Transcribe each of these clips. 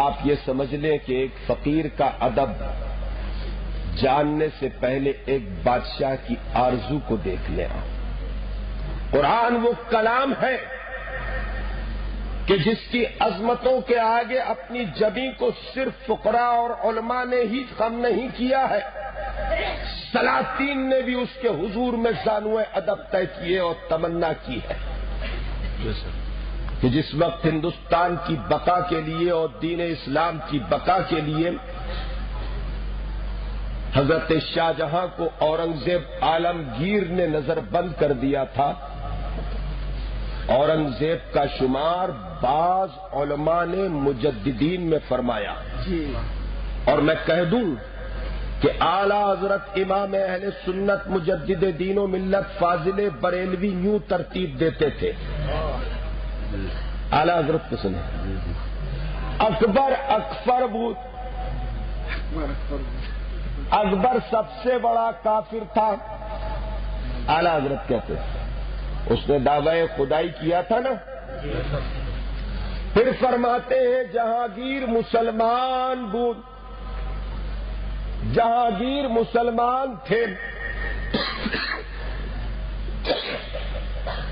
آپ یہ سمجھ لیں کہ ایک فقیر کا ادب جاننے سے پہلے ایک بادشاہ کی آرزو کو دیکھ لیں. قرآن وہ کلام ہے کہ جس کی عظمتوں کے آگے اپنی جبیں کو صرف فقراء اور علماء نے ہی خم نہیں کیا ہے، سلاطین نے بھی اس کے حضور میں زانوئے ادب طے کیے اور تمنا کی ہے کہ جس وقت ہندوستان کی بقا کے لیے اور دین اسلام کی بقا کے لیے حضرت شاہ جہاں کو اورنگزیب عالمگیر نے نظر بند کر دیا تھا، اورنگزیب کا شمار بعض علماء نے مجددین میں فرمایا. اور میں کہہ دوں کہ اعلی حضرت امام اہل سنت مجدد دین و ملت فاضل بریلوی یوں ترتیب دیتے تھے. اعلی حضرت کو سنیں. اکبر بود. اکبر سب سے بڑا کافر تھا. اعلی حضرت کہتے ہیں اس نے دعوی خدائی کیا تھا نا. پھر فرماتے ہیں جہانگیر مسلمان بود. جہانگیر مسلمان تھے.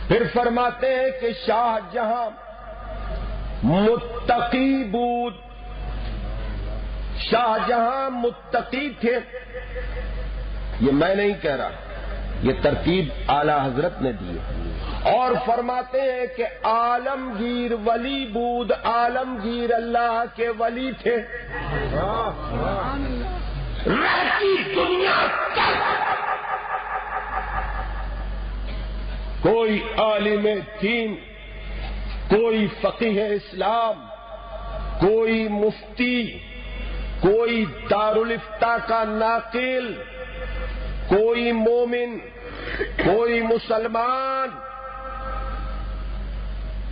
پھر فرماتے ہیں کہ شاہ جہاں متقی بود. شاہ جہاں متقی تھے. یہ میں نہیں کہہ رہا، یہ ترتیب اعلی حضرت نے دی. اور فرماتے ہیں کہ عالمگیر ولی بود. عالمگیر اللہ کے ولی تھے. رہتی دنیا تک کوئی عالم دین، کوئی فقیہ اسلام، کوئی مفتی، کوئی دارالفتاء کا ناقل، کوئی مومن، کوئی مسلمان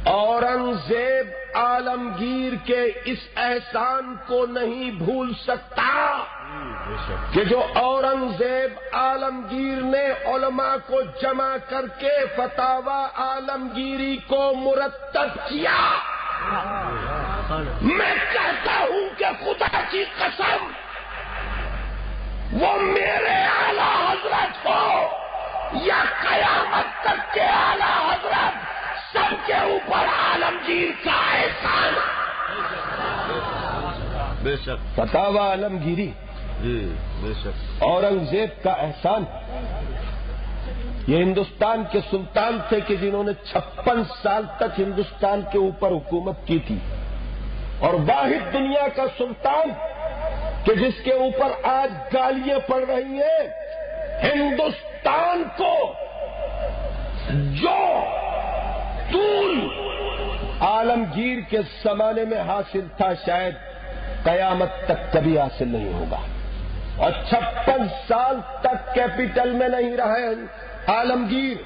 اورنگزیب عالمگیر کے اس احسان کو نہیں بھول سکتا کہ جو اورنگزیب عالمگیر نے علماء کو جمع کر کے فتاوی عالمگیری کو مرتب کیا. میں کہتا ہوں کہ خدا کی قسم وہ میرے اعلی حضرت ہو یا قیامت تک کے اعلی حضرت، سب کے اوپر عالمگیر کا احسان. بے شک فتاوی عالمگیری بے شک اورنگزیب کا احسان. یہ ہندوستان کے سلطان تھے کہ جنہوں نے 56 سال تک ہندوستان کے اوپر حکومت کی تھی، اور واحد دنیا کا سلطان کہ جس کے اوپر آج گالیاں پڑ رہی ہیں. ہندوستان کو جو طول عالمگیر کے زمانے میں حاصل تھا شاید قیامت تک کبھی حاصل نہیں ہوگا. اور 56 سال تک کیپٹل میں نہیں رہے عالمگیر.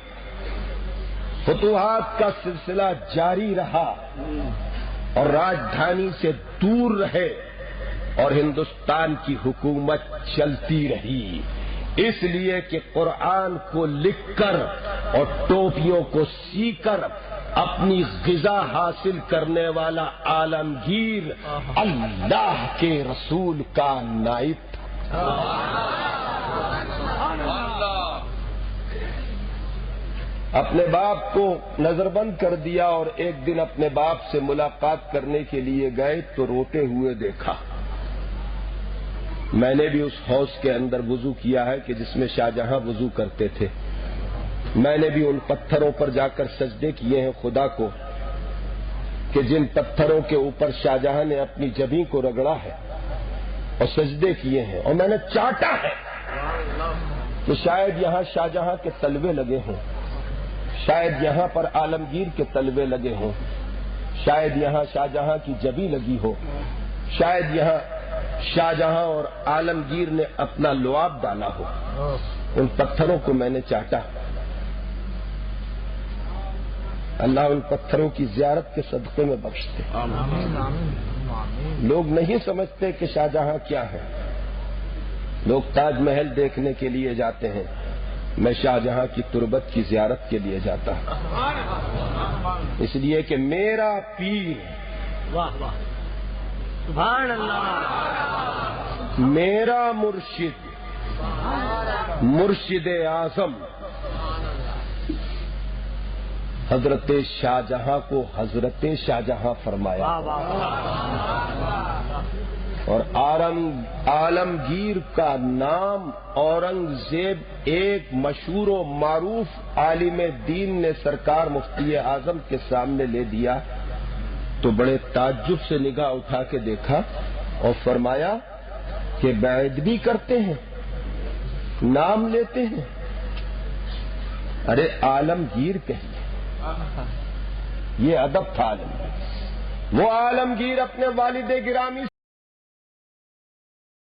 فتوحات کا سلسلہ جاری رہا اور راجدھانی سے دور رہے اور ہندوستان کی حکومت چلتی رہی. اس لیے کہ قرآن کو لکھ کر اور ٹوپیوں کو سی کر اپنی غذا حاصل کرنے والا عالمگیر اللہ کے رسول کا نائب تھا. اپنے باپ کو نظر بند کر دیا اور ایک دن اپنے باپ سے ملاقات کرنے کے لیے گئے تو روتے ہوئے دیکھا. میں نے بھی اس حوض کے اندر وضو کیا ہے کہ جس میں شاہ جہاں وضو کرتے تھے. میں نے بھی ان پتھروں پر جا کر سجدے کیے ہیں خدا کو کہ جن پتھروں کے اوپر شاہ جہاں نے اپنی جبیں کو رگڑا ہے اور سجدے کیے ہیں. اور میں نے چاہتا ہے کہ شاید یہاں شاہ جہاں کے تلوے لگے ہوں، شاید یہاں پر عالمگیر کے تلوے لگے ہوں، شاید یہاں شاہ جہاں کی جبیں لگی ہو، شاید یہاں شاہ جہاں اور عالمگیر نے اپنا لعاب ڈالا ہو. ان پتھروں کو میں نے چاٹا. اللہ ان پتھروں کی زیارت کے صدقے میں بخشتے. لوگ نہیں سمجھتے کہ شاہ جہاں کیا ہے. لوگ تاج محل دیکھنے کے لیے جاتے ہیں، میں شاہ جہاں کی تربت کی زیارت کے لیے جاتا ہوں، اس لیے کہ میرا پیر سبحان اللہ. میرا مرشد مرشد اعظم حضرت شاہ جہاں کو حضرت شاہ جہاں فرمایا، اور عالمگیر کا نام اورنگزیب ایک مشہور و معروف عالم دین نے سرکار مفتی اعظم کے سامنے لے دیا تو بڑے تعجب سے نگاہ اٹھا کے دیکھا اور فرمایا کہ بیعت بھی کرتے ہیں، نام لیتے ہیں. ارے عالمگیر کہیے، یہ ادب تھا عالمگیر. وہ عالمگیر اپنے والد گرامی